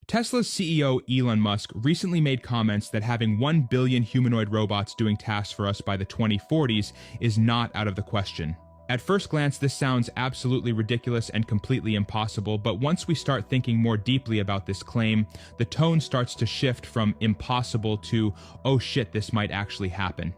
Tesla's CEO Elon Musk recently made comments that having 1 billion humanoid robots doing tasks for us by the 2040s is not out of the question. At first glance, this sounds absolutely ridiculous and completely impossible, but once we start thinking more deeply about this claim, the tone starts to shift from impossible to, oh shit, this might actually happen.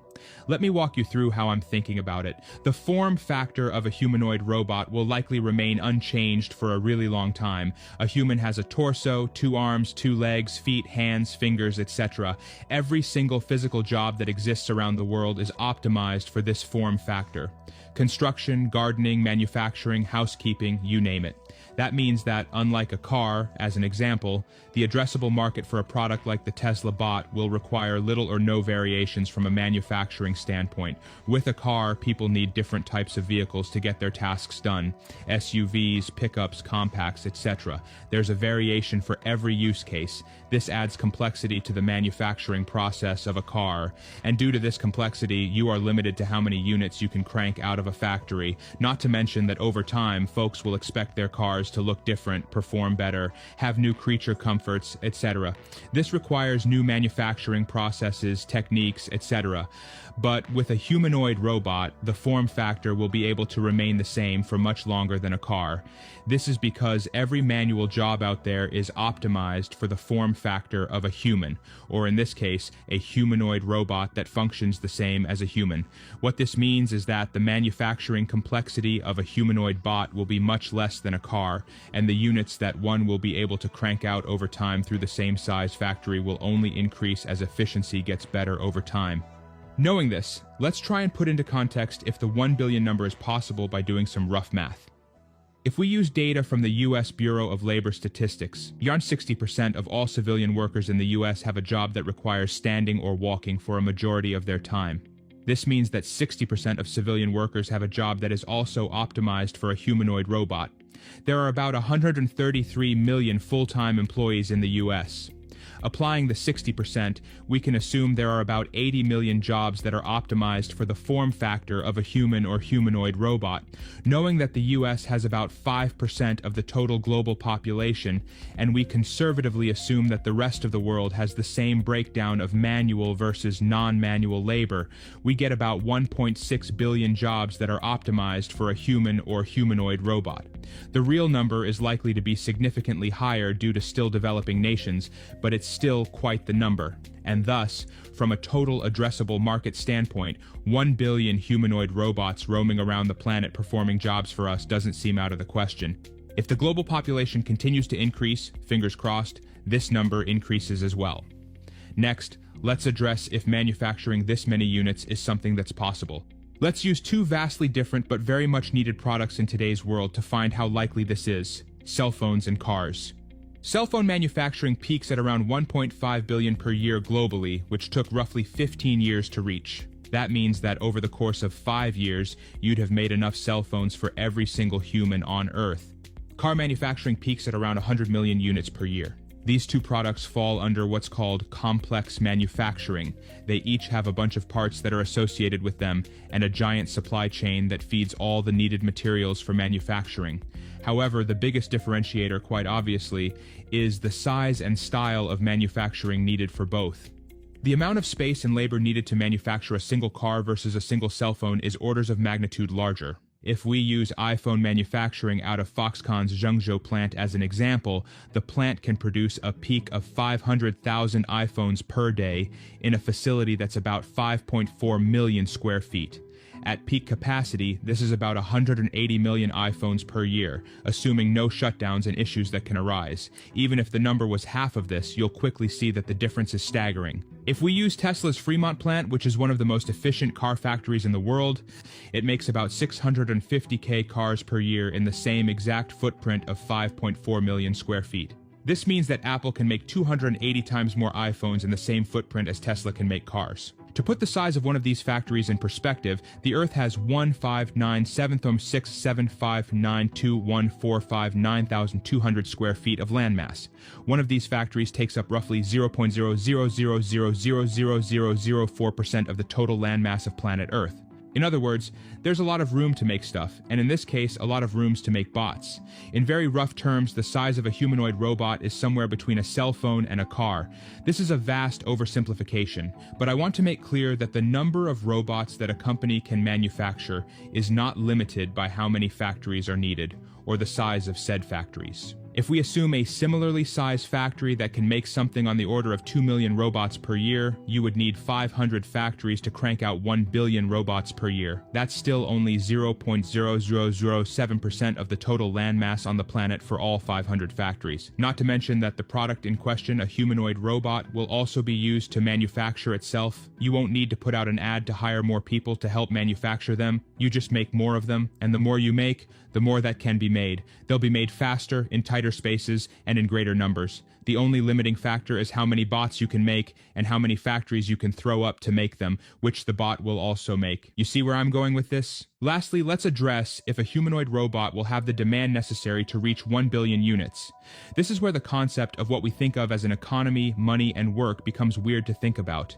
Let me walk you through how I'm thinking about it. The form factor of a humanoid robot will likely remain unchanged for a really long time. A human has a torso, 2 arms, 2 legs, feet, hands, fingers, etc. Every single physical job that exists around the world is optimized for this form factor. Construction, gardening, manufacturing, housekeeping, you name it. That means that, unlike a car, as an example, the addressable market for a product like the Tesla bot will require little or no variations from a manufacturing standpoint. With a car, people need different types of vehicles to get their tasks done. SUVs, pickups, compacts, etc. There's a variation for every use case. This adds complexity to the manufacturing process of a car, and due to this complexity, you are limited to how many units you can crank out of a factory, not to mention that over time, folks will expect their cars to look different, perform better, have new creature comforts, etc. This requires new manufacturing processes, techniques, etc. But with a humanoid robot, the form factor will be able to remain the same for much longer than a car. This is because every manual job out there is optimized for the form factor of a human, or in this case, a humanoid robot that functions the same as a human. What this means is that the manufacturing complexity of a humanoid bot will be much less than a car, and the units that one will be able to crank out over time through the same size factory will only increase as efficiency gets better over time. Knowing this, let's try and put into context if the 1 billion number is possible by doing some rough math. If we use data from the U.S. Bureau of Labor Statistics, beyond 60% of all civilian workers in the U.S. have a job that requires standing or walking for a majority of their time. This means that 60% of civilian workers have a job that is also optimized for a humanoid robot. There are about 133 million full-time employees in the U.S. Applying the 60%, we can assume there are about 80 million jobs that are optimized for the form factor of a human or humanoid robot. Knowing that the US has about 5% of the total global population, and we conservatively assume that the rest of the world has the same breakdown of manual versus non-manual labor, we get about 1.6 billion jobs that are optimized for a human or humanoid robot. The real number is likely to be significantly higher due to still developing nations, but it's still quite the number. And thus, from a total addressable market standpoint, 1 billion humanoid robots roaming around the planet performing jobs for us doesn't seem out of the question. If the global population continues to increase, fingers crossed, this number increases as well. Next, let's address if manufacturing this many units is something that's possible. Let's use 2 vastly different but very much needed products in today's world to find how likely this is: cell phones and cars. Cell phone manufacturing peaks at around 1.5 billion per year globally, which took roughly 15 years to reach. That means that over the course of 5 years, you'd have made enough cell phones for every single human on Earth. Car manufacturing peaks at around 100 million units per year. These 2 products fall under what's called complex manufacturing. They each have a bunch of parts that are associated with them and a giant supply chain that feeds all the needed materials for manufacturing. However, the biggest differentiator, quite obviously, is the size and style of manufacturing needed for both. The amount of space and labor needed to manufacture a single car versus a single cell phone is orders of magnitude larger. If we use iPhone manufacturing out of Foxconn's Zhengzhou plant as an example, the plant can produce a peak of 500,000 iPhones per day in a facility that's about 5.4 million square feet. At peak capacity, this is about 180 million iPhones per year, assuming no shutdowns and issues that can arise. Even if the number was half of this, you'll quickly see that the difference is staggering. If we use Tesla's Fremont plant, which is one of the most efficient car factories in the world, it makes about 650,000 cars per year in the same exact footprint of 5.4 million square feet. This means that Apple can make 280 times more iPhones in the same footprint as Tesla can make cars. To put the size of one of these factories in perspective, the Earth has 159,706,759,2,145,9,200 square feet of landmass. One of these factories takes up roughly 0.000000004% of the total landmass of planet Earth. In other words, there's a lot of room to make stuff, and in this case, a lot of rooms to make bots. In very rough terms, the size of a humanoid robot is somewhere between a cell phone and a car. This is a vast oversimplification, but I want to make clear that the number of robots that a company can manufacture is not limited by how many factories are needed, or the size of said factories. If we assume a similarly sized factory that can make something on the order of 2 million robots per year, you would need 500 factories to crank out 1 billion robots per year. That's still only 0.0007% of the total landmass on the planet for all 500 factories. Not to mention that the product in question, a humanoid robot, will also be used to manufacture itself. You won't need to put out an ad to hire more people to help manufacture them. You just make more of them, and the more you make, the more that can be made. They'll be made faster, in tighter spaces, and in greater numbers. The only limiting factor is how many bots you can make and how many factories you can throw up to make them, which the bot will also make. You see where I'm going with this? Lastly, let's address if a humanoid robot will have the demand necessary to reach 1 billion units. This is where the concept of what we think of as an economy, money, and work becomes weird to think about.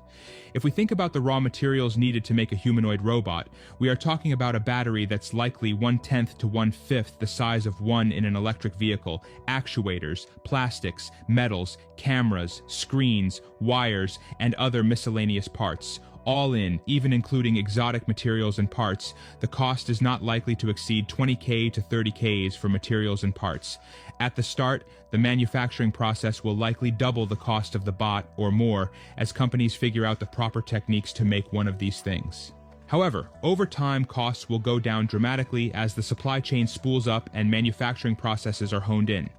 If we think about the raw materials needed to make a humanoid robot, we are talking about a battery that's likely 1/10 to 1/5 the size of one in an electric vehicle, actuators, plastics, metals, cameras, screens, wires, and other miscellaneous parts. All in, even including exotic materials and parts, the cost is not likely to exceed 20K to 30Ks for materials and parts. At the start, the manufacturing process will likely double the cost of the bot or more as companies figure out the proper techniques to make one of these things. However, over time, costs will go down dramatically as the supply chain spools up and manufacturing processes are honed in.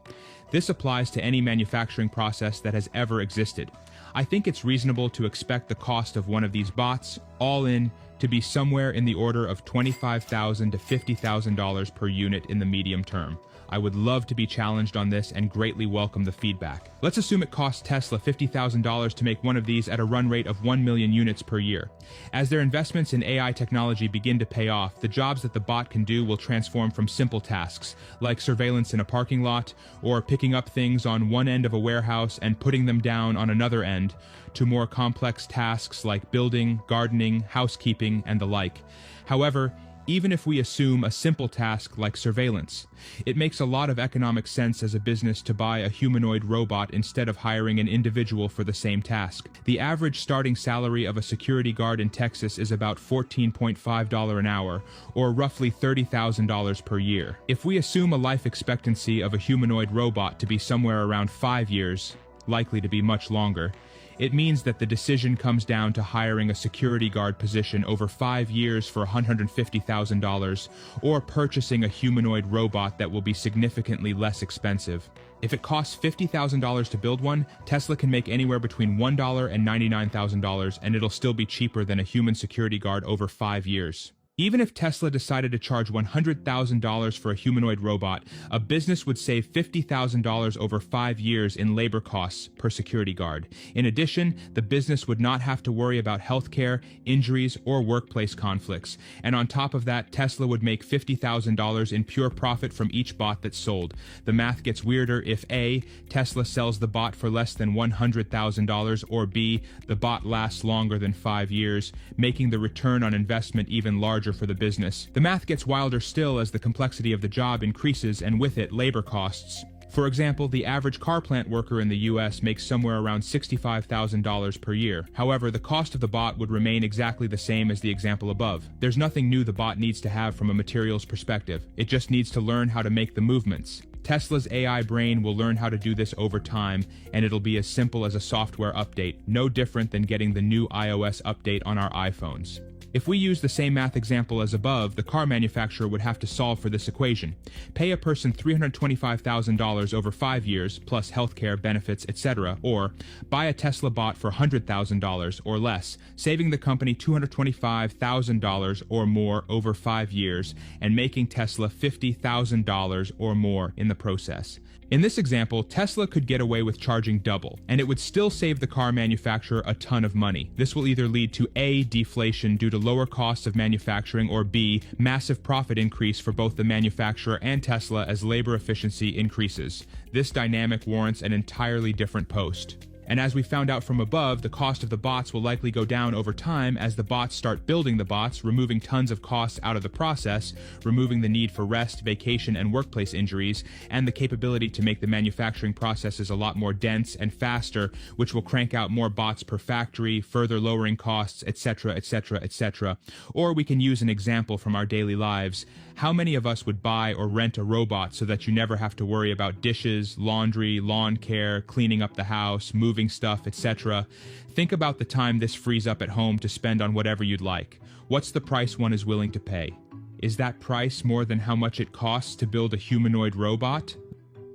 This applies to any manufacturing process that has ever existed. I think it's reasonable to expect the cost of one of these bots, all in, to be somewhere in the order of $25,000 to $50,000 per unit in the medium term. I would love to be challenged on this and greatly welcome the feedback. Let's assume it costs Tesla $50,000 to make one of these at a run rate of 1 million units per year. As their investments in AI technology begin to pay off, the jobs that the bot can do will transform from simple tasks, like surveillance in a parking lot, or picking up things on one end of a warehouse and putting them down on another end, to more complex tasks like building, gardening, housekeeping, and the like. However, even if we assume a simple task like surveillance, it makes a lot of economic sense as a business to buy a humanoid robot instead of hiring an individual for the same task. The average starting salary of a security guard in Texas is about $14.5 an hour, or roughly $30,000 per year. If we assume a life expectancy of a humanoid robot to be somewhere around 5 years, likely to be much longer, it means that the decision comes down to hiring a security guard position over 5 years for $150,000, or purchasing a humanoid robot that will be significantly less expensive. If it costs $50,000 to build one, Tesla can make anywhere between $1 and $99,000, and it'll still be cheaper than a human security guard over 5 years. Even if Tesla decided to charge $100,000 for a humanoid robot, a business would save $50,000 over 5 years in labor costs per security guard. In addition, the business would not have to worry about healthcare, injuries, or workplace conflicts. And on top of that, Tesla would make $50,000 in pure profit from each bot that's sold. The math gets weirder if A, Tesla sells the bot for less than $100,000, or B, the bot lasts longer than 5 years, making the return on investment even larger for the business. The math gets wilder still as the complexity of the job increases, and with it, labor costs. For example, the average car plant worker in the US makes somewhere around $65,000 per year. However, the cost of the bot would remain exactly the same as the example above. There's nothing new the bot needs to have from a materials perspective. It just needs to learn how to make the movements. Tesla's AI brain will learn how to do this over time, and it'll be as simple as a software update, no different than getting the new iOS update on our iPhones. If we use the same math example as above, the car manufacturer would have to solve for this equation. Pay a person $325,000 over 5 years, plus healthcare, benefits, etc., or buy a Tesla bot for $100,000 or less, saving the company $225,000 or more over 5 years, and making Tesla $50,000 or more in the process. In this example, Tesla could get away with charging double, and it would still save the car manufacturer a ton of money. This will either lead to A, deflation due to lower costs of manufacturing, or B, massive profit increase for both the manufacturer and Tesla as labor efficiency increases. This dynamic warrants an entirely different post. And as we found out from above, the cost of the bots will likely go down over time as the bots start building the bots, removing tons of costs out of the process, removing the need for rest, vacation, and workplace injuries, and the capability to make the manufacturing processes a lot more dense and faster, which will crank out more bots per factory, further lowering costs, etc., etc., etc. Or we can use an example from our daily lives. How many of us would buy or rent a robot so that you never have to worry about dishes, laundry, lawn care, cleaning up the house, moving stuff, etc.? Think about the time this frees up at home to spend on whatever you'd like. What's the price one is willing to pay? Is that price more than how much it costs to build a humanoid robot?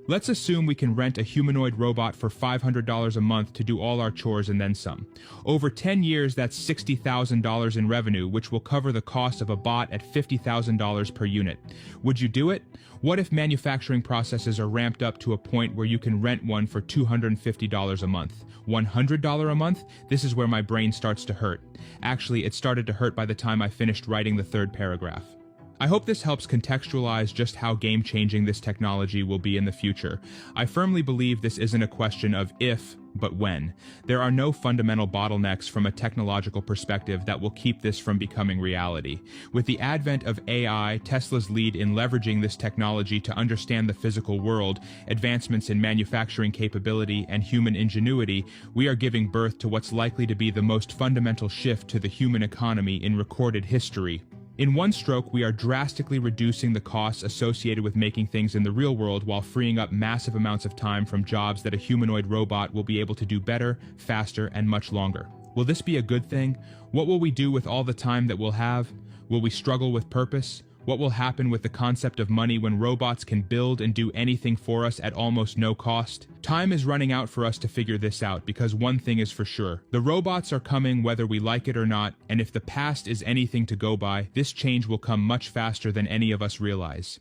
Let's assume we can rent a humanoid robot for $500 a month to do all our chores and then some. Over 10 years, that's $60,000 in revenue, which will cover the cost of a bot at $50,000 per unit. Would you do it? What if manufacturing processes are ramped up to a point where you can rent one for $250 a month? $100 a month? This is where my brain starts to hurt. Actually, it started to hurt by the time I finished writing the third paragraph. I hope this helps contextualize just how game-changing this technology will be in the future. I firmly believe this isn't a question of if, but when. There are no fundamental bottlenecks from a technological perspective that will keep this from becoming reality. With the advent of AI, Tesla's lead in leveraging this technology to understand the physical world, advancements in manufacturing capability, and human ingenuity, we are giving birth to what's likely to be the most fundamental shift to the human economy in recorded history. In one stroke, we are drastically reducing the costs associated with making things in the real world while freeing up massive amounts of time from jobs that a humanoid robot will be able to do better, faster, and much longer. Will this be a good thing? What will we do with all the time that we'll have? Will we struggle with purpose? What will happen with the concept of money when robots can build and do anything for us at almost no cost? Time is running out for us to figure this out because one thing is for sure. The robots are coming whether we like it or not, and if the past is anything to go by, this change will come much faster than any of us realize.